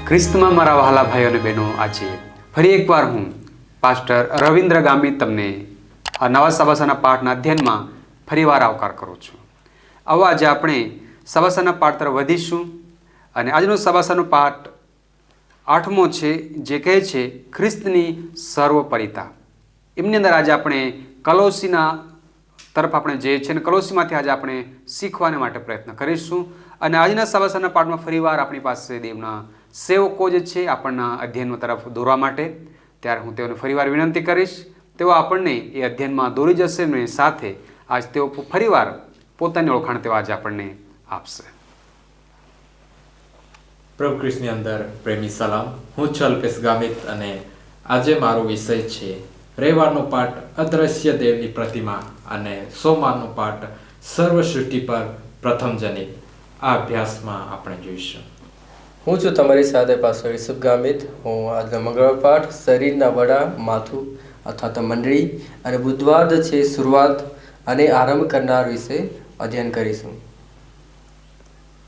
ખ્રિસ્તમાં મારા વહાલા ભાઈઓ અને બહેનો, આજે ફરી એકવાર હું પાસ્ટર રવિન્દ્ર ગામિત તમને આ નવા સભાસના પાઠના અધ્યયનમાં ફરીવાર આવકાર કરું છું. આવો આજે આપણે સભાસના પાઠ તરફ વધીશું અને આજનો સભાસનો પાઠ 8મો છે, જે કહે છે ખ્રિસ્તની સર્વોપરિતા. એમની અંદર આજે આપણે કલોસીના તરફ આપણે જે છે ને કલોસીમાંથી આજે આપણે શીખવાને માટે પ્રયત્ન કરીશું. અને આજના સભાસના પાઠમાં ફરીવાર આપણી પાસે દેવના સેવકો જે છે આપણના અધ્યયન તરફ દોરવા માટે, ત્યારે હું તેઓને ફરીવાર વિનંતી કરીશ. તેઓ આપણને એ અધ્યયનમાં દોરી જશે અને સાથે આજ તેઓ ફરીવાર પોતાની ઓળખાણ તેઓ આજે આપણને આપશે. પ્રભુ ખ્રિસ્તની અંદર પ્રેમી સલામ. હું છું અલ્પેશ ગામિત અને આજે મારો વિષય છે રવિવારનો પાઠ અદ્રશ્ય દેવની પ્રતિમા અને સોમવારનો પાઠ સર્વ સૃષ્ટિ પર પ્રથમ જનિત. આ અભ્યાસમાં આપણે જોઈશું. હું છું તમારી સાથે પાસ્ટર યુસુફ ગામિત. હું આજનો મંગળવાર પાઠ શરીરના વડા, માથું અથવા તો મંડળી અને બુધવાર છે શરૂઆત અને આરંભ કરનાર વિશે અધ્યયન કરીશું.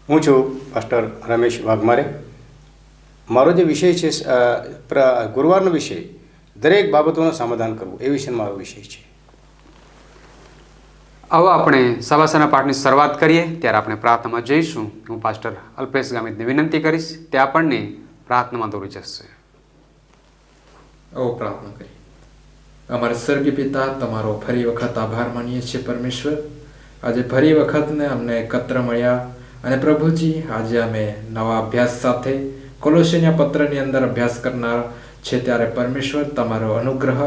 હું છું પાસ્ટર રમેશ વાઘમારે. મારો જે વિષય છે ગુરુવારનો વિષય દરેક બાબતોનું સમાધાન કરવું, એ વિશે મારો વિષય છે. આવો આપણે સભાસના પાઠની શરૂઆત કરીએ. ત્યારે આપણે પ્રાર્થનામાં જઈશું. હું પાસ્ટર અલ્પેશ ગામિતને વિનંતી કરીશ, તે આપણને પ્રાર્થનામાં દોરી જશે. આવો પ્રાર્થના કરીએ. અમારા સ્વર્ગીય પિતા, તમારો ફરી વખત આભાર માનીએ છીએ પરમેશ્વર. આજે ફરી વખતને અમને એકત્ર મળ્યા અને પ્રભુજી આજે અમે નવા અભ્યાસ સાથે કોલોસિયા પત્રની અંદર અભ્યાસ કરનાર છે. ત્યારે પરમેશ્વર તમારો અનુગ્રહ,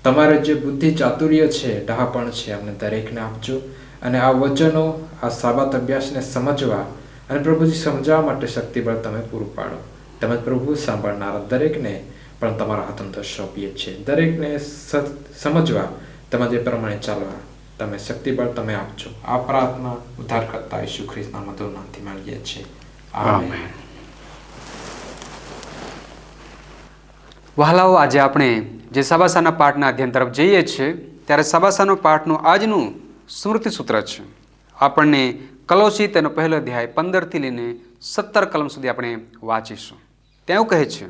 તમારે જે બુદ્ધિ ચાતુર્ય છે, ડહાપણ છે, અમને દરેકને આપજો અને આ વચનો, આ સાબાત અભ્યાસને સમજવા અને પ્રભુજી સમજાવવા માટે શક્તિબળ તમે પૂરું પાડો. તેમજ પ્રભુ સાંભળનારા દરેકને પણ તમારા હાથમાં સોંપીએ છીએ. દરેકને સમજવા તેમજ એ પ્રમાણે ચાલવા તમે શક્તિબળ તમે આપજો. આ પ્રાર્થના ઉદ્ધારકર્તા ઈસુ ખ્રિસ્તના મધુર નામથી માંગીએ છીએ. આમેન. વહાલાઓ, આજે આપણે જે સભાસના પાઠના અધ્યયન તરફ જઈએ છીએ, ત્યારે સભાસનો પાઠનું આજનું સ્મૃતિ સૂત્ર છે. આપણને કલોસી તેનો પહેલો અધ્યાય 15થી લઈને 17 કલમ સુધી આપણે વાંચીશું. ત્યાં એવું કહે છે,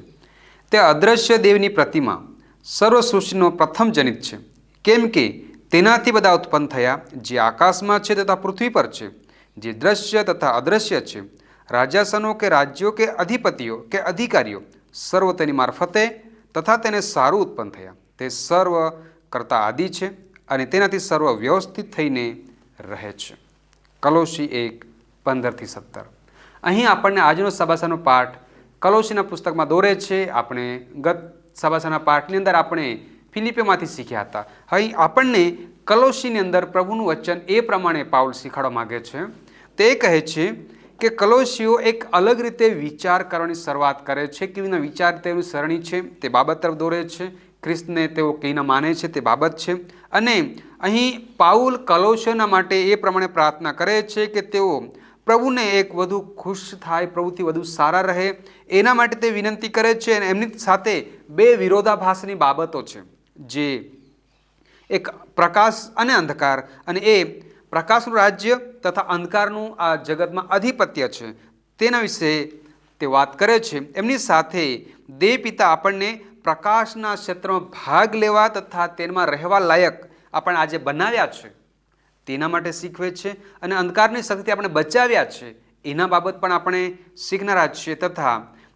તે અદ્રશ્ય દેવની પ્રતિમા સર્વ સૃષ્ટિનો પ્રથમ જનિત છે, કેમ કે તેનાથી બધા ઉત્પન્ન થયા, જે આકાશમાં છે તથા પૃથ્વી પર છે, જે દ્રશ્ય તથા અદ્રશ્ય છે, રાજાસનો કે રાજ્યો કે અધિપતિઓ કે અધિકારીઓ, સર્વ તેની મારફતે તથા તેને સારું ઉત્પન્ન થયા. તે સર્વ કરતા આદિ છે અને તેનાથી સર્વ વ્યવસ્થિત થઈને રહે છે. કલોસી 1:15-17. અહીં આપણને આજનો સભાસનો પાઠ કલોસીના પુસ્તકમાં દોરે છે. આપણે ગત સભાસના પાઠની અંદર આપણે ફિલિપીમાંથી શીખ્યા હતા. અહીં આપણને કલોસીની અંદર પ્રભુનું વચન એ પ્રમાણે પાઉલ શીખવાડવા માગે છે. તે કહે છે કે કલોસીઓ એક અલગ રીતે વિચાર કરવાની શરૂઆત કરે છે. કેવીના વિચાર તેની સરણી છે તે બાબત તરફ દોરે છે. ખ્રિસ્તને તેઓ કેવીના માને છે તે બાબત છે. અને અહીં પાઉલ કલોસીઓના માટે એ પ્રમાણે પ્રાર્થના કરે છે કે તેઓ પ્રભુને એક વધુ ખુશ થાય, પ્રભુથી વધુ સારા રહે, એના માટે તે વિનંતી કરે છે. અને એમની સાથે બે વિરોધાભાસની બાબતો છે, જે એક પ્રકાશ અને અંધકાર, અને એ પ્રકાશનું રાજ્ય તથા અંધકારનું આ જગતમાં આધિપત્ય છે, તેના વિશે તે વાત કરે છે. એમની સાથે દેવ પિતા આપણને પ્રકાશના ક્ષેત્રમાં ભાગ લેવા તથા તેમાં રહેવા લાયક આપણે આજે બનાવ્યા છે, તેના માટે શીખવે છે. અને અંધકારની શક્તિથી આપણે બચાવ્યા છે, એના બાબત પણ આપણે શીખનારા છીએ. તથા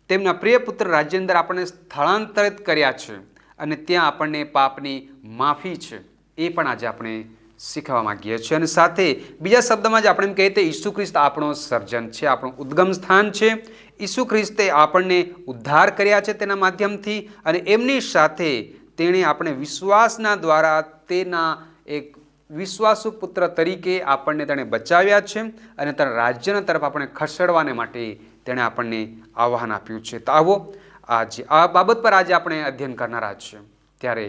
તેમના પ્રિય પુત્ર રાજ્ય અંદર આપણને સ્થળાંતરિત કર્યા છે અને ત્યાં આપણને પાપની માફી છે, એ પણ આજે આપણે શીખવા માંગીએ છીએ. અને સાથે બીજા શબ્દમાં જ આપણે એમ કહીએ તો ઈસુ ખ્રિસ્ત આપણો સર્જન છે, આપણું ઉદ્ગમ સ્થાન છે. ઈસુ ખ્રિસ્તે આપણને ઉદ્ધાર કર્યા છે તેના માધ્યમથી, અને એમની સાથે તેણે આપણે વિશ્વાસના દ્વારા તેના એક વિશ્વાસુ પુત્ર તરીકે આપણને તેણે બચાવ્યા છે અને તેના રાજ્યના તરફ આપણે ખસેડવાને માટે તેણે આપણને આહ્વાન આપ્યું છે. તો આવો આજે આ બાબત પર આજે આપણે અધ્યયન કરનારા છીએ. ત્યારે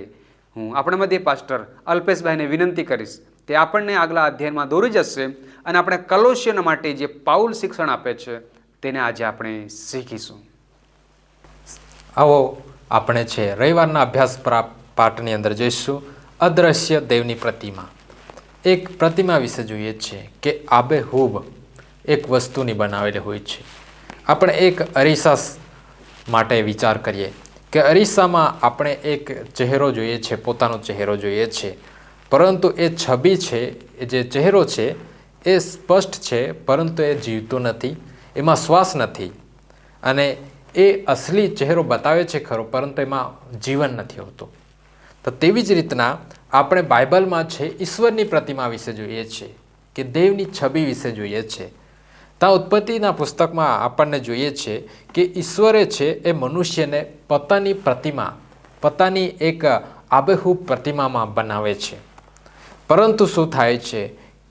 હું આપણા મધ્ય પાસ્ટર અલ્પેશભાઈને વિનંતી કરીશ, તે આપણને આગલા અધ્યયનમાં દોરી જશે અને આપણે કલોસીયના માટે જે પાઉલ શિક્ષણ આપે છે તેને આજે આપણે શીખીશું. આવો આપણે છે રવિવારના અભ્યાસ પાઠની અંદર જઈશું. અદ્રશ્ય દેવની પ્રતિમા. એક પ્રતિમા વિશે જોઈએ છે કે આબેહૂબ એક વસ્તુની બનાવેલી હોય છે. આપણે એક અરીસા માટે વિચાર કરીએ કે અરીસામાં આપણે એક ચહેરો જોઈએ છે, પોતાનો ચહેરો જોઈએ છે, પરંતુ એ છબી છે, એ જે ચહેરો છે એ સ્પષ્ટ છે, પરંતુ એ જીવતો નથી, એમાં શ્વાસ નથી, અને એ અસલી ચહેરો બતાવે છે ખરો, પરંતુ એમાં જીવન નથી હોતું. તો તેવી જ રીતના આપણે બાઇબલમાં છે ઈશ્વરની પ્રતિમા વિશે જોઈએ છીએ, કે દેવની છબી વિશે જોઈએ છે. ત્યાં ઉત્પત્તિના પુસ્તકમાં આપણને જોઈએ છે કે ઈશ્વરે છે એ મનુષ્યને પોતાની પ્રતિમા, પોતાની એક આબેહૂબ પ્રતિમામાં બનાવે છે. પરંતુ શું થાય છે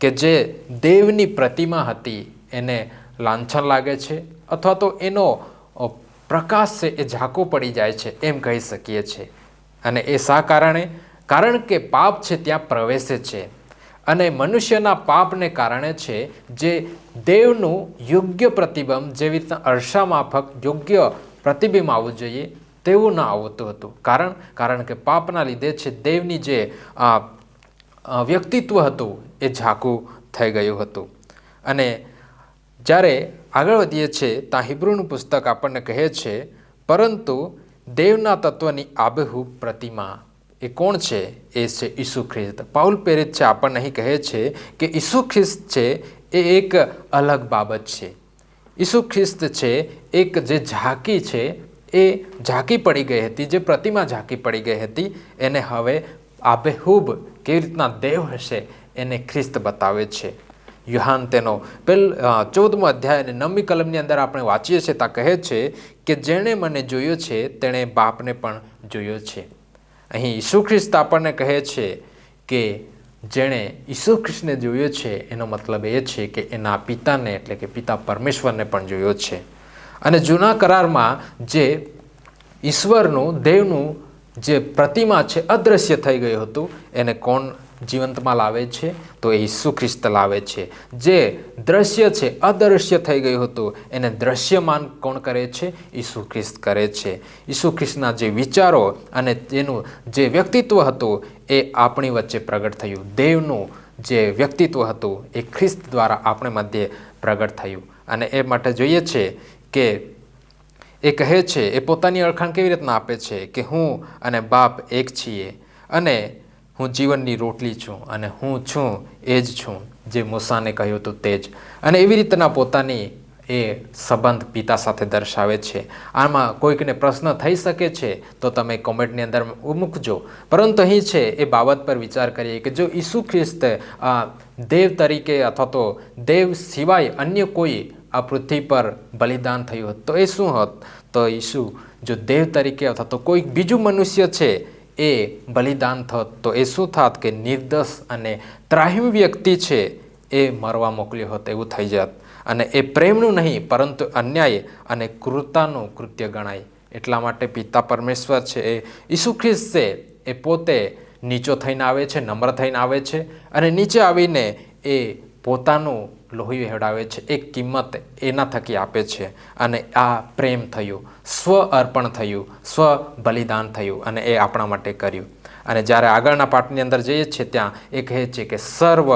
કે જે દેવની પ્રતિમા હતી એને લાંછન લાગે છે, અથવા તો એનો પ્રકાશ છે એ ઝાંકો પડી જાય છે એમ કહી શકીએ છીએ. અને એ શા કારણે? કારણ કે પાપ છે ત્યાં પ્રવેશે છે, અને મનુષ્યના પાપને કારણે છે જે દેવનું યોગ્ય પ્રતિબિંબ, જેવી રીતના અરસા માફક યોગ્ય પ્રતિબિંબ આવવું જોઈએ તેવું ન આવતું હતું. કારણ કે પાપના લીધે છે દેવની જે વ્યક્તિત્વ હતું એ ઝાંખું થઈ ગયું હતું. અને જ્યારે આગળ વધીએ છીએ ત્યાં હિબ્રુનું પુસ્તક આપણને કહે છે, પરંતુ દેવના તત્વની આબેહૂબ પ્રતિમા એ કોણ છે? એ છે ઈસુ ખ્રિસ્ત. પાઉલ પ્રેરિત છે આપણને અહીં કહે છે કે ઈસુ ખ્રિસ્ત છે એ એક અલગ બાબત છે. ઈસુ ખ્રિસ્ત છે એક જે ઝાંકી છે એ ઝાંકી પડી ગઈ હતી, જે પ્રતિમા ઝાંકી પડી ગઈ હતી, એને હવે આબેહૂબ કેવી રીતના દેવ હશે એને ખ્રિસ્ત બતાવે છે. યુહાન તેનો 14મો અધ્યાય અને 9મી કલમની અંદર આપણે વાંચીએ છીએ, ત્યાં કહે છે કે જેણે મને જોયો છે તેણે બાપને પણ જોયો છે. અહીં ઈસુ ખ્રિસ્ત આપણને કહે છે કે જેણે ઈસુ ખ્રિસ્તને જોયો છે એનો મતલબ એ છે કે એના પિતાને, એટલે કે પિતા પરમેશ્વરને પણ જોયો છે. અને જૂના કરારમાં જે ઈશ્વરનું, દેવનું જે પ્રતિમા છે અદૃશ્ય થઈ ગયું હતું, એને કોણ જીવંતમાં લાવે છે? તો એ ઈસુ ખ્રિસ્ત લાવે છે. જે દ્રશ્ય છે અદૃશ્ય થઈ ગયું હતું એને દ્રશ્યમાન કોણ કરે છે? ઈસુ ખ્રિસ્ત કરે છે. ઈસુ ખ્રિસ્તના જે વિચારો અને તેનું જે વ્યક્તિત્વ હતું એ આપણી વચ્ચે પ્રગટ થયું. દેવનું જે વ્યક્તિત્વ હતું એ ખ્રિસ્ત દ્વારા આપણે મધ્યે પ્રગટ થયું. અને એ માટે જોઈએ છે કે એ કહે છે, એ પોતાની ઓળખાણ કેવી રીતના આપે છે કે હું અને બાપ એક છીએ, અને હું જીવનની રોટલી છું, અને હું છું એ જ છું, જે મૂસાને કહ્યું હતું તે જ. અને એવી રીતના પોતાની એ સંબંધ પિતા સાથે દર્શાવે છે. આમાં કોઈકને પ્રશ્ન થઈ શકે છે તો તમે કોમેન્ટની અંદર મૂકજો. પરંતુ અહીં છે એ બાબત પર વિચાર કરીએ કે જો ઈસુ ખ્રિસ્ત દેવ તરીકે અથવા તો દેવ સિવાય અન્ય કોઈ આ પૃથ્વી પર બલિદાન થયું હોત તો એ શું હોત? તો ઈસુ જો દેવ તરીકે અથવા તો કોઈ બીજું મનુષ્ય છે એ બલિદાન થત તો એ શું થાત કે નિર્દોષ અને ત્રાહિમ વ્યક્તિ છે એ મરવા મોકલ્યો હોત એવું થઈ જાત. અને એ પ્રેમનું નહીં પરંતુ અન્યાય અને ક્રૂરતાનું કૃત્ય ગણાય. એટલા માટે પિતા પરમેશ્વર છે એ ઈસુ ખ્રિસ્ત છે એ પોતે નીચો થઈને આવે છે, નમ્ર થઈને આવે છે, અને નીચે આવીને એ પોતાનું લોહી વહેવડાવે છે. એક કિંમત એના થકી આપે છે. અને આ પ્રેમ થયું, સ્વ અર્પણ થયું, સ્વ બલિદાન થયું, અને એ આપણા માટે કર્યું. અને જ્યારે આગળના પાઠની અંદર જઈએ છીએ ત્યાં એ કહે છે કે સર્વ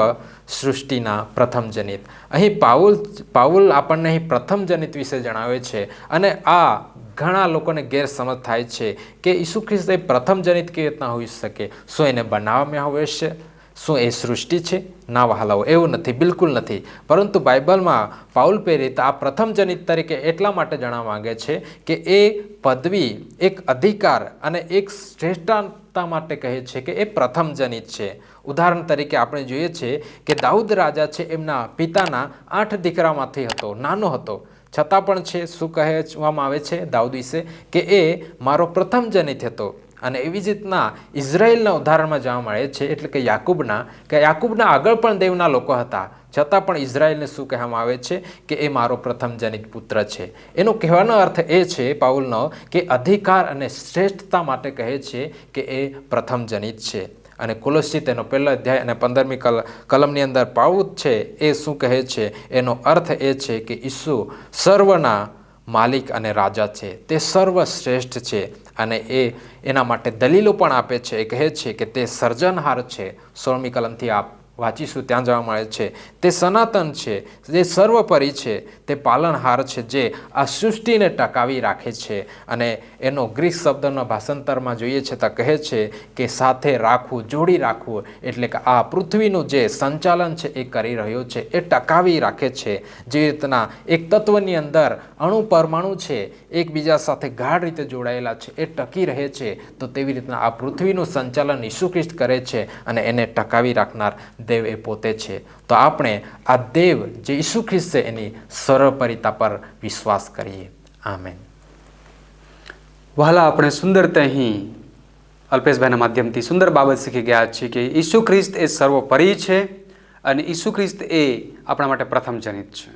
સૃષ્ટિના પ્રથમ જનિત. અહીં પાઉલ આપણને અહીં પ્રથમ જનિત વિશે જણાવે છે. અને આ ઘણા લોકોને ગેરસમજ થાય છે કે ઈસુ ખ્રિસ્ત એ પ્રથમ જનિત કેવી રીતના હોઈ શકે? શું એને બનાવવામાં આવે છે? શું એ સૃષ્ટિ છે? ના વહાલાઓ, એવું નથી, બિલકુલ નથી. પરંતુ બાઇબલમાં પાઉલ પ્રેરિત આ પ્રથમ જનિત તરીકે એટલા માટે જણાવવા માંગે છે કે એ પદવી, એક અધિકાર અને એક શ્રેષ્ઠતા માટે કહે છે કે એ પ્રથમ જનિત છે. ઉદાહરણ તરીકે આપણે જોઈએ છીએ કે દાઉદ રાજા છે એમના પિતાના 8 દીકરામાંથી હતો, નાનો હતો, છતાં પણ છે શું કહેવામાં આવે છે દાઉદ વિશે કે એ મારો પ્રથમ જનિત હતો. અને એવી જ રીતના ઇઝરાયલના ઉદાહરણમાં જોવા મળે છે, એટલે કે યાકૂબના આગળ પણ દેવના લોકો હતા, છતાં પણ ઇઝરાયલને શું કહેવામાં આવે છે કે એ મારો પ્રથમ જનિત પુત્ર છે. એનો કહેવાનો અર્થ એ છે પાઉલનો કે અધિકાર અને શ્રેષ્ઠતા માટે કહે છે કે એ પ્રથમ જનિત છે. અને કોલોસી તેનો 1 અધ્યાય અને 15મી કલમની અંદર પાઉલ છે એ શું કહે છે? એનો અર્થ એ છે કે ઈસુ સર્વના માલિક અને રાજા છે, તે સર્વશ્રેષ્ઠ છે. અને એના માટે દલીલો પણ આપે છે. એ કહે છે કે તે સર્જનહાર છે. 16મી કલમથી આપ વાંચીશું ત્યાં જોવા મળે છે તે સનાતન છે, જે સર્વોપરી છે, તે પાલનહાર છે, જે આ સૃષ્ટિને ટકાવી રાખે છે. અને એનો ગ્રીક શબ્દના ભાષાંતરમાં જોઈએ છે તો કહે છે કે સાથે રાખવું, જોડી રાખવું, એટલે કે આ પૃથ્વીનું જે સંચાલન છે એ કરી રહ્યો છે, એ ટકાવી રાખે છે. જે રીતના એક તત્વની અંદર અણુ પરમાણુ છે એકબીજા સાથે ગાઢ રીતે જોડાયેલા છે, એ ટકી રહે છે, તો તેવી રીતના આ પૃથ્વીનું સંચાલન ઈસુ ખ્રિસ્ત કરે છે અને એને ટકાવી રાખનાર દેવ એ પોતે છે. તો આપણે આ દેવ જે ઈસુ ખ્રિસ્ત છે એની સર્વોપરિતા પર વિશ્વાસ કરીએ. આમેન. વહાલા, આપણે સુંદરતા અહીં અલ્પેશભાઈના માધ્યમથી સુંદર બાબત શીખી ગયા છીએ કે ઈસુ ખ્રિસ્ત એ સર્વોપરી છે અને ઈસુ ખ્રિસ્ત એ આપણા માટે પ્રથમ જનિત છે.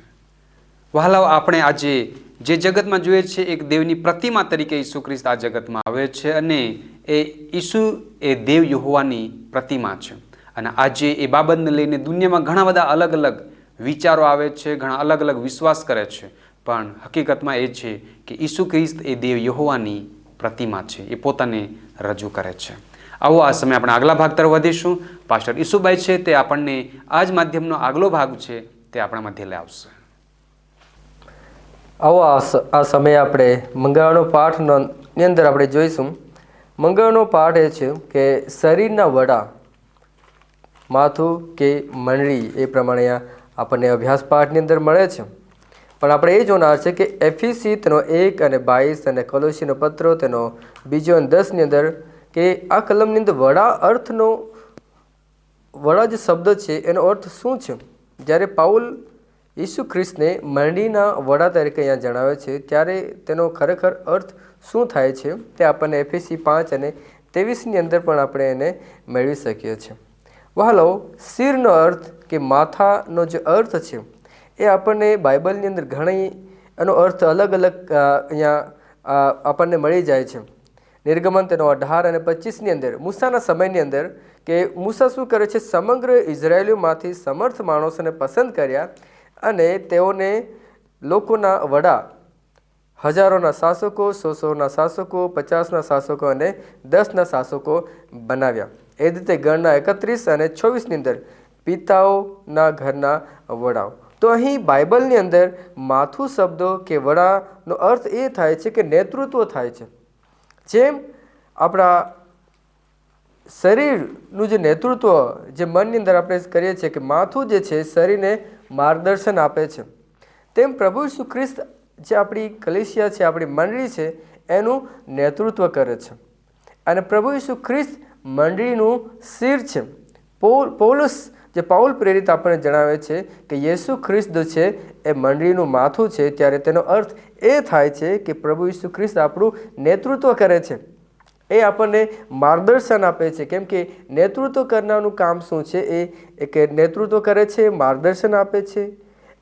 વહાલાઓ, આપણે આજે જે જગતમાં જોઈએ છે એક દેવની પ્રતિમા તરીકે ઈસુ ખ્રિસ્ત આ જગતમાં આવે છે અને એ ઈસુ એ દેવ યહોવાની પ્રતિમા છે. અને આજે એ બાબતને લઈને દુનિયામાં ઘણા બધા અલગ અલગ વિચારો આવે છે, ઘણા અલગ અલગ વિશ્વાસ કરે છે, પણ હકીકતમાં એ છે કે ઈસુ ખ્રિસ્ત એ દેવ યહોવાની પ્રતિમા છે, એ પોતાને રજૂ કરે છે. આવો આ સમયે આપણે આગલા ભાગ તરફ વધીશું. પાસ્ટર ઈસુભાઈ છે તે આપણને આ જ માધ્યમનો આગલો ભાગ છે તે આપણા મધ્ય લઈ આવશે. આવો આ સમયે આપણે મંગળવારનો પાઠની અંદર આપણે જોઈશું. મંગળવારનો પાઠ એ છે કે શરીરના વડા, માથું કે મંડળી, એ પ્રમાણે આપણને અભ્યાસ પાઠની અંદર મળે છે. પણ આપણે એ જોનાર છે કે એફીસી તેનો 1 અને 22 અને કોલોસીનો પત્રો તેનો 2 અને 10ની અંદર કે આ કલમની અંદર વડા અર્થનો, વડા જે શબ્દ છે એનો અર્થ શું છે. જ્યારે પાઉલ ઈસુ ખ્રિસ્તને મંડળીના વડા તરીકે અહીંયા જણાવે છે ત્યારે તેનો ખરેખર અર્થ શું થાય છે તે આપણને એફીસી 5 અને 23ની અંદર પણ આપણે એને મેળવી શકીએ છીએ. વહાલો, શિરનો અર્થ કે માથાનો જે અર્થ છે એ આપણને બાઇબલની અંદર ઘણી એનો અર્થ અલગ અલગ અહીંયા આપણને મળી જાય છે. નિર્ગમન તેનો 18 અને 25ની અંદર મૂસાના સમયની અંદર કે મૂસા શું કરે છે, સમગ્ર ઇઝરાયેલીમાંથી સમર્થ માણસોને પસંદ કર્યા અને તેઓને લોકોના વડા, હજારોના શાસકો, 100ના શાસકો, 50ના શાસકો અને 10ના શાસકો બનાવ્યા. એ જ રીતે ગણના 31 અને 24ની અંદર પિતાઓના ઘરના વડાઓ. તો અહીં બાઇબલની અંદર માથું શબ્દો કે વડાનો અર્થ એ થાય છે કે નેતૃત્વ થાય છે. જેમ આપણા શરીરનું જે નેતૃત્વ જે મનની અંદર આપણે કરીએ છીએ કે માથું જે છે શરીરને માર્ગદર્શન આપે છે, તેમ પ્રભુ ઈસુ ખ્રિસ્ત જે આપણી કલીસિયા છે, આપણી મંડળી છે, એનું નેતૃત્વ કરે છે. અને પ્રભુ ઈસુ ખ્રિસ્ત મંડળીનું શિર છે. પૌલુસ જે પાઉલ પ્રેરિત આપણને જણાવે છે કે યેસુ ખ્રિસ્ત છે એ મંડળીનું માથું છે, ત્યારે તેનો અર્થ એ થાય છે કે પ્રભુ ઈસુ ખ્રિસ્ત આપણું નેતૃત્વ કરે છે, એ આપણને માર્ગદર્શન આપે છે. કેમ કે નેતૃત્વ કરનારનું કામ શું છે, એ કે નેતૃત્વ કરે છે, માર્ગદર્શન આપે છે.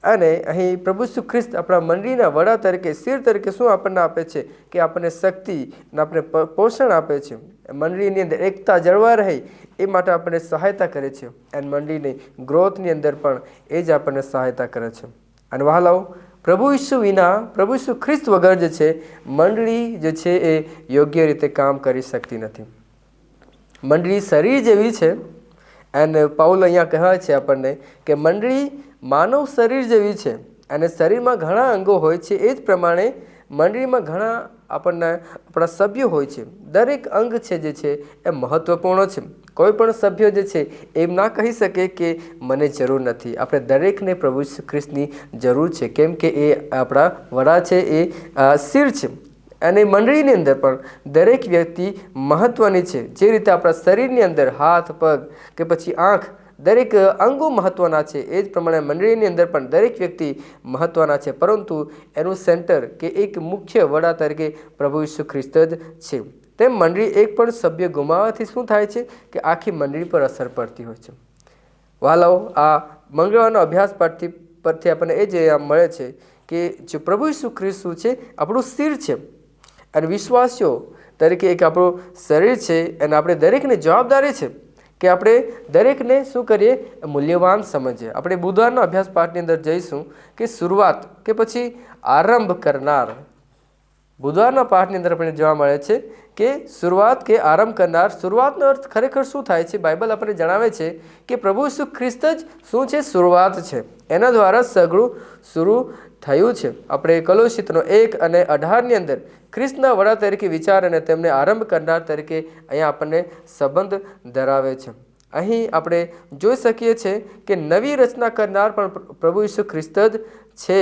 અને અહીં પ્રભુ ઈસુ ખ્રિસ્ત આપણા મંડળીના વડા તરીકે, શિર તરીકે શું આપણને આપે છે કે આપણને શક્તિ અને આપણે પોષણ આપે છે. મંડળીની અંદર એકતા જળવાઈ રહે એ માટે આપણને સહાયતા કરે છે. અને મંડળીની ગ્રોથની અંદર પણ એ જ આપણને સહાયતા કરે છે. અને વહાલાઓ, પ્રભુ ઈસુ વિના, પ્રભુ ઈસુ ખ્રિસ્ત વગર જે છે મંડળી જે છે એ યોગ્ય રીતે કામ કરી શકતી નથી. મંડળી શરીર જેવી છે. અને પાઉલ અહીંયા કહે છે આપણને કે મંડળી માનવ શરીર જેવી છે અને શરીરમાં ઘણા અંગો હોય છે. એ જ પ્રમાણે મંડળીમાં ઘણા આપણા સભ્યો હોય છે. દરેક અંગ છે જે છે એ મહત્વપૂર્ણ છે. કોઈ પણ સભ્ય જે છે એમ ના કહી શકે કે મને જરૂર નથી. આપણે દરેકને પ્રભુ ઈસુ ખ્રિસ્તની જરૂર છે, કેમ કે એ આપણા વડા છે, એ શિર છે. અને મંડળીની અંદર પણ દરેક વ્યક્તિ મહત્વની છે. જે રીતે આપણા શરીરની અંદર હાથ, પગ કે પછી આંખ, દરેક અંગો મહત્વના છે, એ જ પ્રમાણે મંડળીની અંદર પણ દરેક વ્યક્તિ મહત્વના છે. પરંતુ એનું સેન્ટર કે એક મુખ્ય વડા તરીકે પ્રભુ ઈસુ ખ્રિસ્ત જ છે. તેમ મંડળી એક પણ સભ્ય ગુમાવવાથી શું થાય છે કે આખી મંડળી પર અસર પડતી હોય છે. વાલાઓ, આ મંગળવારનો અભ્યાસ પરથી આપણને એ જ મળે છે કે જે પ્રભુ ઈસુ ખ્રિસ્ત શું છે, આપણું શિર છે. અને વિશ્વાસીઓ તરીકે એક આપણું શરીર છે અને આપણે દરેકને જવાબદારી છે કે આપણે દરેકને શું કરીએ, મૂલ્યવાન સમજીએ. આપણે બુધવારના અભ્યાસ પાઠની અંદર જઈશું કે શરૂઆત કે પછી આરંભ કરનાર બુધવારના પાઠની અંદર આપણને જોવા મળે છે કે શરૂઆત કે આરંભ કરનાર. શરૂઆતનો અર્થ ખરેખર શું થાય છે? બાઇબલ આપણને જણાવે છે કે પ્રભુ ઈસુ ખ્રિસ્ત જ શું છે? શરૂઆત છે. એના દ્વારા સગળું શરૂ થયું છે. આપણે કોલોસીનો 1:18 અંદર ખ્રિસ્તના વડા તરીકે વિચાર અને તેમને આરંભ કરનાર તરીકે અહીંયા આપણને સંબંધ ધરાવે છે. અહીં આપણે જોઈ શકીએ છીએ કે નવી રચના કરનાર પણ પ્રભુ ઈસુ ખ્રિસ્ત જ છે.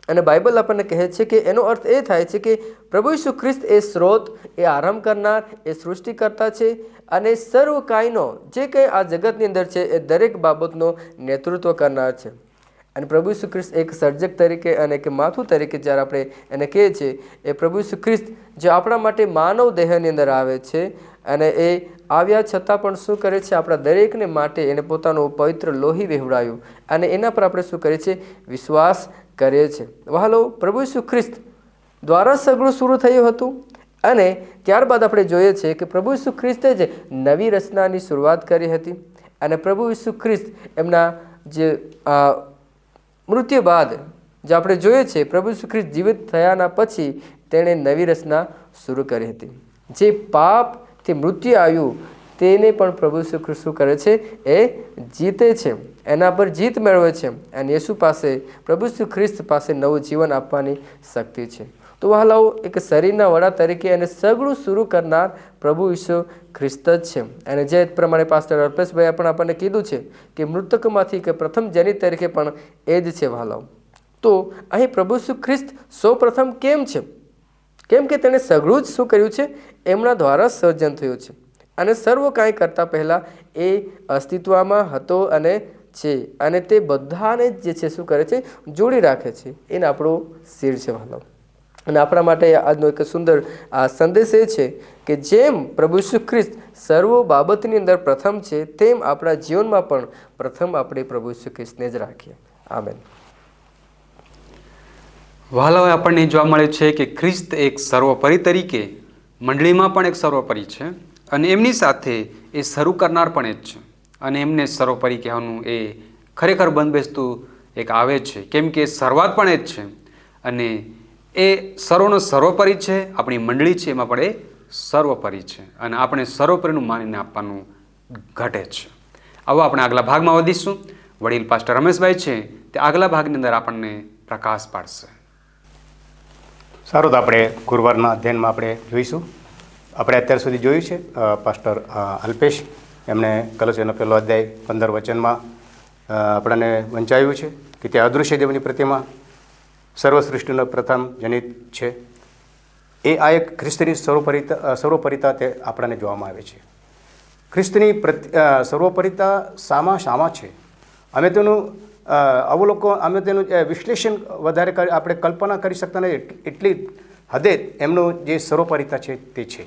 અને બાઇબલ આપણને કહે છે કે એનો અર્થ એ થાય છે કે પ્રભુ ઈસુ ખ્રિસ્ત એ સ્ત્રોત, એ આરંભ કરનાર, એ સૃષ્ટિકર્તા છે અને સર્વ કાંઈનો જે કંઈ આ જગતની અંદર છે એ દરેક બાબતનો નેતૃત્વ કરનાર છે. અને પ્રભુ ઈસુ ખ્રિસ્ત એક સર્જક તરીકે અને એક માથું તરીકે જ્યારે આપણે એને કહીએ છીએ, એ પ્રભુ ઈસુ ખ્રિસ્ત જે આપણા માટે માનવ દેહની અંદર આવે છે અને એ આવ્યા છતાં પણ શું કરે છે? આપણા દરેકને માટે એને પોતાનું પવિત્ર લોહી વહેવડાયું અને એના પર આપણે શું કરીએ છીએ? વિશ્વાસ કરીએ છીએ. વહાલો, પ્રભુ ઈસુ ખ્રિસ્ત દ્વારા સગળું શરૂ થયું હતું અને ત્યારબાદ આપણે જોઈએ છીએ કે પ્રભુ ઈસુ ખ્રિસ્તે જ નવી રચનાની શરૂઆત કરી હતી. અને પ્રભુ ઈસુ ખ્રિસ્ત એમના જે મૃત્યુ બાદ જે આપણે જોઈએ છીએ, પ્રભુ ઈસુ ખ્રિસ્ત જીવિત થયાના પછી તેણે નવી રચના શરૂ કરી હતી. જે પાપથી મૃત્યુ આવ્યું તેને પણ પ્રભુ ઈસુ ખ્રિસ્ત શું કરે છે? એ જીતે છે, એના પર જીત મેળવે છે અને યેસુ પાસે, પ્રભુ ઈસુ ખ્રિસ્ત પાસે નવું જીવન આપવાની શક્તિ છે. તો વહાલાઓ, એક શરીરના વડા તરીકે અને સગળું શરૂ કરનાર પ્રભુ ઈસુ ખ્રિસ્ત જ છે. અને જે પ્રમાણે પાસ્ટર અલ્પેશભાઈએ પણ આપણને કીધું છે કે મૃતકમાંથી કે પ્રથમ જનિત તરીકે પણ એ જ છે. વહાલાઓ, તો અહીં પ્રભુ ઈસુ ખ્રિસ્ત સૌ પ્રથમ કેમ છે? કેમ કે તેણે સગળું જ શું કર્યું છે? એમના દ્વારા સર્જન થયું છે અને સર્વ કાંઈ કરતાં પહેલાં એ અસ્તિત્વમાં હતો અને છે અને તે બધાને જે છે શું કરે છે? જોડી રાખે છે. એને આપણું શિર છે. વહાલાઓ, અને આપણા માટે આજનો એક સુંદર આ સંદેશ એ છે કે જેમ પ્રભુ ઈસુ ખ્રિસ્ત સર્વ બાબતની અંદર પ્રથમ છે, તેમ આપણા જીવનમાં પણ પ્રથમ આપણે પ્રભુ ઈસુ ખ્રિસ્તને જ રાખીએ. આમેન. વહાલાઓ, આપણને જોવા મળે છે કે ખ્રિસ્ત એક સર્વોપરી તરીકે મંડળીમાં પણ એક સર્વોપરી છે અને એમની સાથે એ શરૂ કરનાર પણ એ જ છે. અને એમને સર્વોપરી કહેવાનું એ ખરેખર બંધબેસતું એક આવે છે, કેમ કે શરૂઆત પણ એ જ છે અને એ સર્વનો સર્વોપરી છે. આપણી મંડળી છે એમાં પણ એ સર્વોપરી છે અને આપણે સર્વોપરીનું માનીને આપવાનું ઘટે છે. આવો આપણે આગલા ભાગમાં વધીશું. વડીલ પાસ્ટર રમેશભાઈ છે તે આગલા ભાગની અંદર આપણને પ્રકાશ પાડશે. સારું, તો આપણે ગુરુવારના અધ્યયનમાં આપણે જોઈશું. આપણે અત્યાર સુધી જોયું છે પાસ્ટર અલ્પેશ, એમણે કલોસીનો 1 અધ્યાય 15 વચનમાં આપણને વંચાયું છે કે તે અદૃશ્ય દેવની પ્રતિમા સર્વસૃષ્ટિનો પ્રથમ જનિત છે. એ આ એક ખ્રિસ્તની સર્વોપરિતા તે આપણને જોવામાં આવે છે. ખ્રિસ્તની સર્વોપરિતા શામાં છે? અમે તેનું અવલોકન, અમે તેનું વિશ્લેષણ વધારે આપણે કલ્પના કરી શકતા નથી. એટલી હદે એમનું જે સર્વોપરિતા છે તે છે.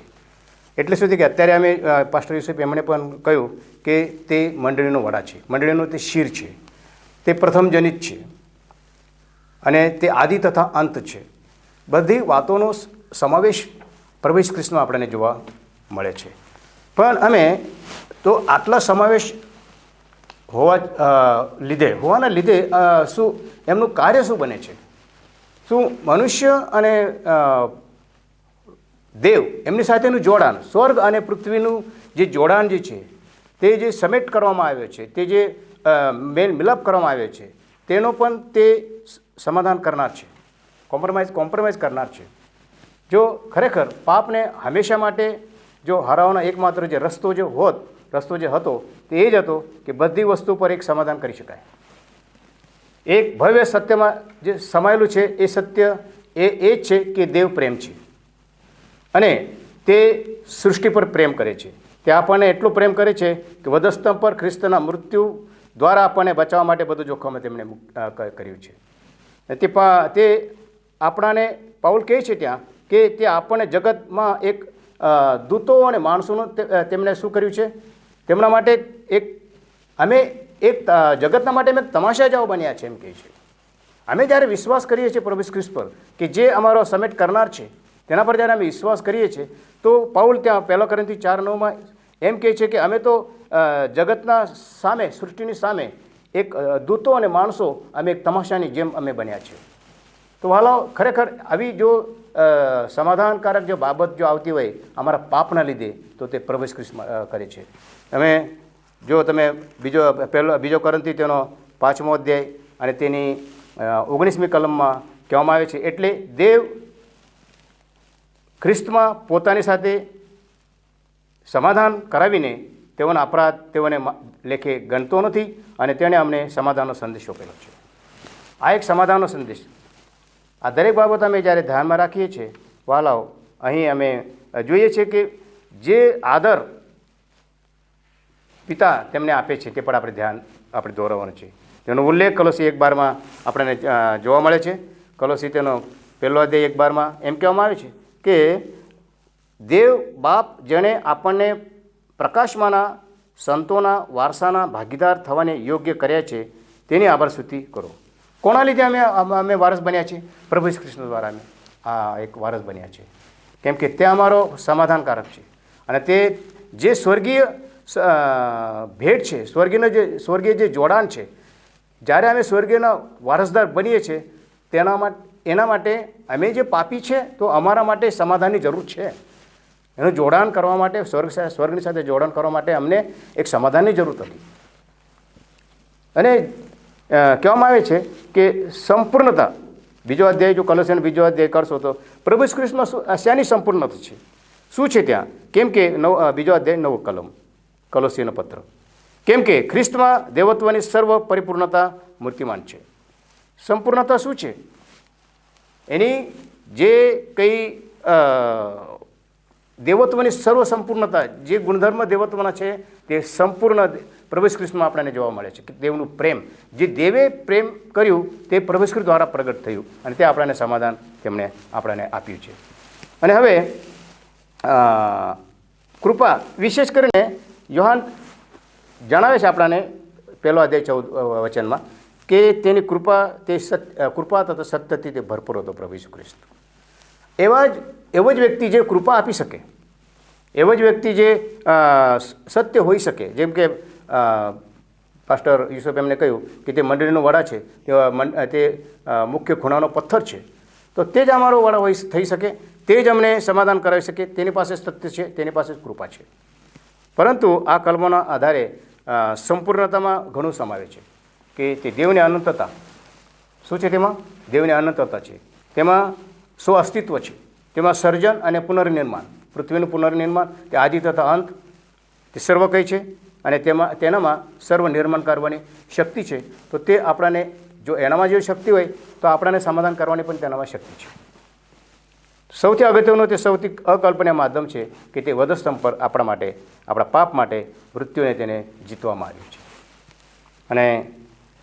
એટલે સુધી કે અત્યારે અમે પાસ્ટર યુસુફ એમણે પણ કહ્યું કે તે મંડળીનો વડા છે, મંડળીનો તે શિર છે, તે પ્રથમ જનિત છે અને તે આદિ તથા અંત છે. બધી વાતોનો સમાવેશ પ્રભુ ઈસુ ખ્રિસ્તમાં આપણને જોવા મળે છે. પણ અમે તો આટલા સમાવેશ હોવાના લીધે શું એમનું કાર્ય શું બને છે? શું મનુષ્ય અને દેવ એમની સાથેનું જોડાણ, સ્વર્ગ અને પૃથ્વીનું જે જોડાણ જે છે તે જે સમેટ કરવામાં આવ્યો છે, તે જે મેલ મિલાપ કરવામાં આવ્યો છે, તેનો પણ તે સમાધાન કરનાર છે, કોમ્પ્રોમાઇઝ કરનાર છે. જો ખરેખર પાપને હંમેશા માટે જો હરાવવાનો એકમાત્ર જે રસ્તો જે હતો તે એ જ હતો કે બધી વસ્તુ પર એક સમાધાન કરી શકાય. એક ભવ્ય સત્યમાં જે સમાયેલું છે એ સત્ય એ જ છે કે દેવ પ્રેમ છે અને તે સૃષ્ટિ પર પ્રેમ કરે છે. તે આપણને એટલું પ્રેમ કરે છે કે વધસ્તંભ પર ખ્રિસ્તના મૃત્યુ દ્વારા આપણને બચાવવા માટે બધું જોખમ તેમણે કર્યું છે. તે આપણાને પાઉલ કહે છે ત્યાં કે તે આપણને જગતમાં એક દૂતો અને માણસોનું તેમણે શું કર્યું છે? તેમના માટે અમે જગતના માટે અમે તમાશા જાઓ બન્યા છે એમ કહે છે. અમે જ્યારે વિશ્વાસ કરીએ છીએ પ્રભુ ઈસુ ખ્રિસ્ત પર કે જે અમારો સમેટ કરનાર છે, તેના પર જ્યારે અમે વિશ્વાસ કરીએ છીએ તો પાઉલ ત્યાં 1 કોરિન્થી 4:9 એમ કહે છે કે અમે તો જગતના સામે, સૃષ્ટિની સામે એક દૂતો અને માણસો અમે એક તમાશાની જેમ અમે બન્યા છે. તો વાલો ખરેખર આવી જો સમાધાનકારક જો બાબત જો આવતી હોય અમારા પાપના લીધે તો તે પ્રભુ ઈસુ ખ્રિસ્ત કરે છે. તમે બીજો કોરિન્થી તેનો 5મો અધ્યાય અને તેની 19મી કલમમાં કહેવામાં આવે છે, એટલે દેવ ખ્રિસ્તમાં પોતાની સાથે સમાધાન કરાવીને તેઓના અપરાધ તેઓને લેખે ગણતો નથી અને તેણે અમને સમાધાનનો સંદેશ આપેલો છે. આ એક સમાધાનનો સંદેશ. આ દરેક બાબત અમે જ્યારે ધ્યાનમાં રાખીએ છીએ વાલાઓ, અહીં અમે જોઈએ છીએ કે જે આદર પિતા તેમને આપે છે તે પણ આપણે દોરવાનું છે. તેનો ઉલ્લેખ કોલોસી 1:12 આપણને જોવા મળે છે. કોલોસી તેનો 1 અધ્યાય 1:12 એમ કહેવામાં આવે છે કે દેવ બાપ જેણે આપણને પ્રકાશમાંના સંતોના વારસાના ભાગીદાર થવાને યોગ્ય કર્યા છે તેની આભાર સ્તુતિ કરો. કોના લીધે અમે વારસ બન્યા છીએ? પ્રભુ ઈસુ ખ્રિસ્ત દ્વારા અમે આ એક વારસ બન્યા છે, કેમ કે તે અમારો સમાધાનકારક છે. અને તે જે સ્વર્ગીય ભેટ છે, સ્વર્ગીય જે જોડાણ છે, જ્યારે અમે સ્વર્ગીયના વારસદાર બનીએ છીએ એના માટે અમે જે પાપી છે તો અમારા માટે સમાધાનની જરૂર છે. એનું જોડાણ કરવા માટે સ્વર્ગની સાથે જોડાણ કરવા માટે અમને એક સમાધાનની જરૂર હતી. અને કહેવામાં આવે છે કે સંપૂર્ણતા, બીજો અધ્યાય જો કોલોસિયન બીજો અધ્યાય કરશો તો પ્રભુ ઈસુ ખ્રિસ્તમાં શાની સંપૂર્ણતા છે, શું છે ત્યાં? કેમ કે બીજો અધ્યાય 9 કલમ કોલોસિયનો પત્ર, કેમ કે ખ્રિસ્તમાં દેવત્વની સર્વ પરિપૂર્ણતા મૂર્તિમાન છે. સંપૂર્ણતા શું છે? એની જે કંઈ દેવત્વની સર્વ સંપૂર્ણતા, જે ગુણધર્મ દેવત્વના છે તે સંપૂર્ણ પ્રભુ ઈસુ ખ્રિસ્તમાં આપણને જોવા મળે છે. કે દેવનું પ્રેમ, જે દેવે પ્રેમ કર્યું તે પ્રભુ ઈસુ ખ્રિસ્ત દ્વારા પ્રગટ થયું અને તે આપણને સમાધાન તેમણે આપણને આપ્યું છે. અને હવે કૃપા, વિશેષ કરીને યોહાન જણાવે છે આપણને 1 અધ્યાય 14 વચનમાં કે તેની કૃપા તથા સત્યથી તે ભરપૂર હતો પ્રભુ ઈસુ ખ્રિસ્ત. એવો જ વ્યક્તિ જે કૃપા આપી શકે, એવો જ વ્યક્તિ જે સત્ય હોઈ શકે. જેમ કે પાસ્ટર યુસુફ એમને કહ્યું કે તે મંડળીનો વડા છે, તે મુખ્ય ખૂણાનો પથ્થર છે, તો તે જ અમારો વડા થઈ શકે, તે જ અમને સમાધાન કરાવી શકે. તેની પાસે સત્ય છે, તેની પાસે કૃપા છે. પરંતુ આ કલમોના આધારે સંપૂર્ણતામાં ઘણું સમાવે છે કે તે દેવની અનંતતા શું છે? તેમાં દેવની અનંતતા છે, તેમાં સ્વ અસ્તિત્વ છે, તેમાં સર્જન અને પુનર્નિર્માણ, પૃથ્વીનું પુનર્નિર્માણ, તે આદિ તથા અંત, તે સર્વ કંઈ છે અને તેનામાં સર્વ નિર્માણ કરવાની શક્તિ છે. તો તે આપણાને, જો એનામાં જો શક્તિ હોય તો આપણાને સમાધાન કરવાની પણ તેનામાં શક્તિ છે. સૌથી અગત્યનું, તે સૌથી અકલ્પનીય માધ્યમ છે કે તે વધસ્તંભ પર આપણા માટે, આપણા પાપ માટે મૃત્યુને તેને જીતવામાં આવ્યું છે. અને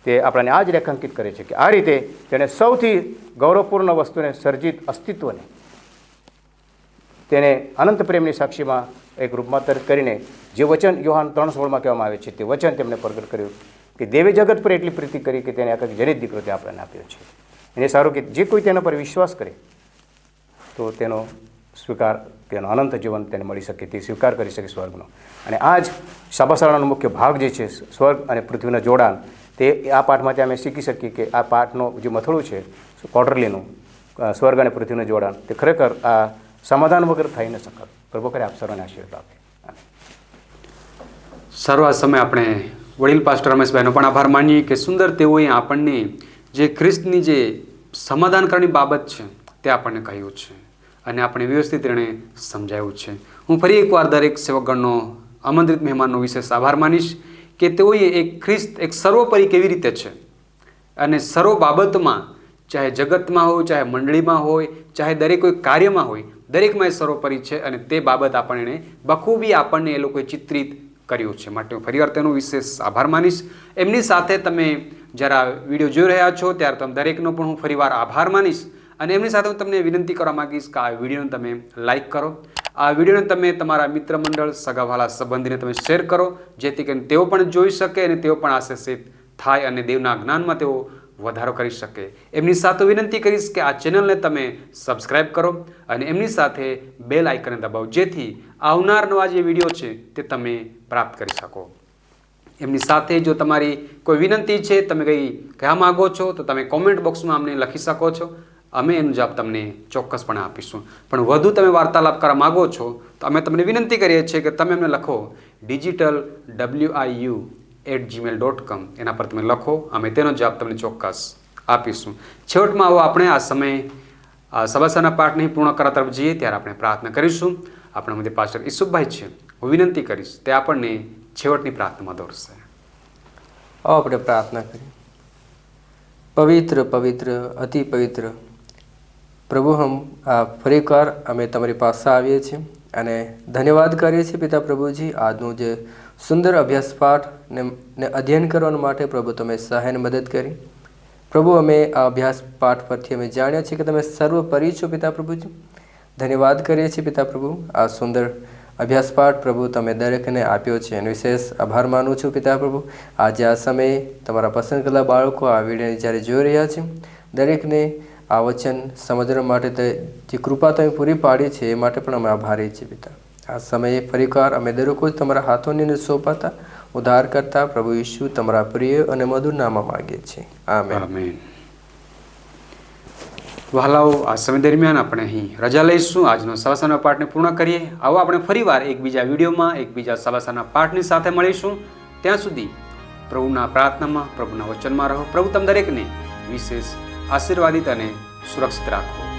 તે આપણને આ જ રેખાંકિત કરે છે કે આ રીતે તેણે સૌથી ગૌરવપૂર્ણ વસ્તુને, સર્જિત અસ્તિત્વને તેને અનંત પ્રેમની સાક્ષીમાં એક રૂપાંતરિત કરીને જે વચન યોહાન 3:16 કહેવામાં આવે છે તે વચન તેમણે પ્રગટ કર્યું કે દેવે જગત પર એટલી પ્રીતિ કરી કે તેને એક જનિત દીકરો તે આપણને આપ્યો છે. એને સારું કે જે કોઈ તેના પર વિશ્વાસ કરે તો તેનો સ્વીકાર, તેનો અનંત જીવન તેને મળી શકે, તે સ્વીકાર કરી શકે સ્વર્ગનો. અને આ જ સભાશાળાનો મુખ્ય ભાગ જે છે, સ્વર્ગ અને પૃથ્વીનું જોડાણ, તે આ પાઠમાંથી અમે શીખી શકીએ કે આ પાઠનો જે મથળું છે ક્વાર્ટરલીનું, સ્વર્ગ અને પૃથ્વીનું જોડાણ, તે ખરેખર આ સમાધાન વગર થઈ ન શકે. પ્રભુ કરે આપ સર્વને આશીર્વાદ આપે. સારો આ સમય આપણે વડીલ પાસ્ટર રમેશભાઈનો પણ આભાર માનીએ કે સુંદર તેઓએ આપણને જે ખ્રિસ્તની જે સમાધાન કરવાની બાબત છે તે આપણને કહ્યું છે અને આપણે વ્યવસ્થિત રીતે સમજાવ્યું છે. હું ફરી એકવાર દરેક સેવકગણનો, આમંત્રિત મહેમાનનો વિશેષ આભાર માનીશ કે તેઓએ એક ખ્રિસ્ત એક સર્વોપરી કેવી રીતે છે અને સર્વ બાબતમાં, ચાહે જગતમાં હોય, ચાહે મંડળીમાં હોય, ચાહે દરેક કોઈ કાર્યમાં હોય, દરેકમાં એ સર્વોપરી છે અને તે બાબત આપણને બખૂબી આપણને એ લોકોએ ચિત્રિત કર્યું છે. માટે હું ફરીવાર તેનો વિશેષ આભાર માનીશ. એમની સાથે તમે જ્યારે આ વિડીયો જોઈ રહ્યા છો ત્યારે તમે દરેકનો પણ હું ફરીવાર આભાર માનીશ અને એમની સાથે હું તમને વિનંતી કરવા માગીશ કે આ વિડીયોને તમે લાઈક કરો, આ વિડીયોને તમે તમારા મિત્ર મંડળ, સગાવાલા, સંબંધીને તમે શેર કરો, જેથી કરીને તેઓ પણ જોઈ શકે અને તેઓ પણ આશીષિત થાય અને દેવના જ્ઞાનમાં તેઓ વધારો કરી શકે. એમની સાથે વિનંતી કરીશ કે આ ચેનલને તમે સબસ્ક્રાઈબ કરો અને એમની સાથે બેલ આઇકન દબાવો, જેથી આવનાર નવા જે વિડીયો છે તે તમે પ્રાપ્ત કરી શકો. એમની સાથે જો તમારી કોઈ વિનંતી છે, તમે કંઈ કહેવા માગો છો તો તમે કોમેન્ટ બોક્સમાં અમને લખી શકો છો અમે એનો જવાબ તમને ચોક્કસપણે આપીશું. પણ વધુ તમે વાર્તાલાપ કરવા માગો છો તો અમે તમને વિનંતી કરીએ છીએ કે તમે અમને લખો digitalwiu@gmail.com. એના પર તમે લખો, અમે તેનો જવાબ તમને ચોક્કસ આપીશું. છેવટમાં આવો આપણે આ સમયે સભાસાના પાઠ નહીં પૂર્ણ કરવા તરફ જઈએ ત્યારે આપણે પ્રાર્થના કરીશું. આપણા મધ્ય પાસ્ટર ઈસુફભાઈ છે, હું વિનંતી કરીશ તે આપણને છેવટની પ્રાર્થનામાં દોરશે. આવો આપણે પ્રાર્થના કરીએ. પવિત્ર પવિત્ર અતિ પવિત્ર પ્રભુ, ફરી વાર અમે તમારી પાસે આવીએ છીએ અને ધન્યવાદ કરીએ છીએ પિતા પ્રભુજી. આજનું જે સુંદર અભ્યાસ પાઠ ને અધ્યયન કરવા માટે પ્રભુ તમે સહાયને મદદ કરી. પ્રભુ, અમે આ અભ્યાસ પાઠ પરથી અમે જાણ્યા છીએ કે તમે સર્વોપરી છો પિતા પ્રભુજી. ધન્યવાદ કરીએ છીએ પિતા પ્રભુ. આ સુંદર અભ્યાસ પાઠ પ્રભુ તમે દરેકને આપ્યો છે એનો વિશેષ આભાર માનું છું પિતા પ્રભુ. આજે આ સમયે તમારા પસંદ કરેલા બાળકો આ વિડીયોને જ્યારે જોઈ રહ્યા છે, દરેકને આ વચન સમજવા માટે જે કૃપા તમે પૂરી પાડી છે એ માટે પણ અમે આભારી છીએ પિતા. આ સમયે ફરીવાર અમે દરેક તમારા હાથોની અંદર સોંપાતા ઉદ્ધાર કરતા પ્રભુ ઈસુ તમારા પ્રિય અને મધુર નામમાં માગીએ છીએ. આમેન. વહાલાઓ, આ સમય દરમિયાન આપણે અહીં રજા લઈશું. આજનો સવાસાના પાઠને પૂર્ણ કરીએ. આવો આપણે ફરીવાર એકબીજા વિડીયોમાં એકબીજા સવાસાના પાઠની સાથે મળીશું. ત્યાં સુધી પ્રભુના પ્રાર્થનામાં, પ્રભુના વચનમાં રહો. પ્રભુ તમ દરેકને વિશેષ આશીર્વાદિત અને સુરક્ષિત રાખો.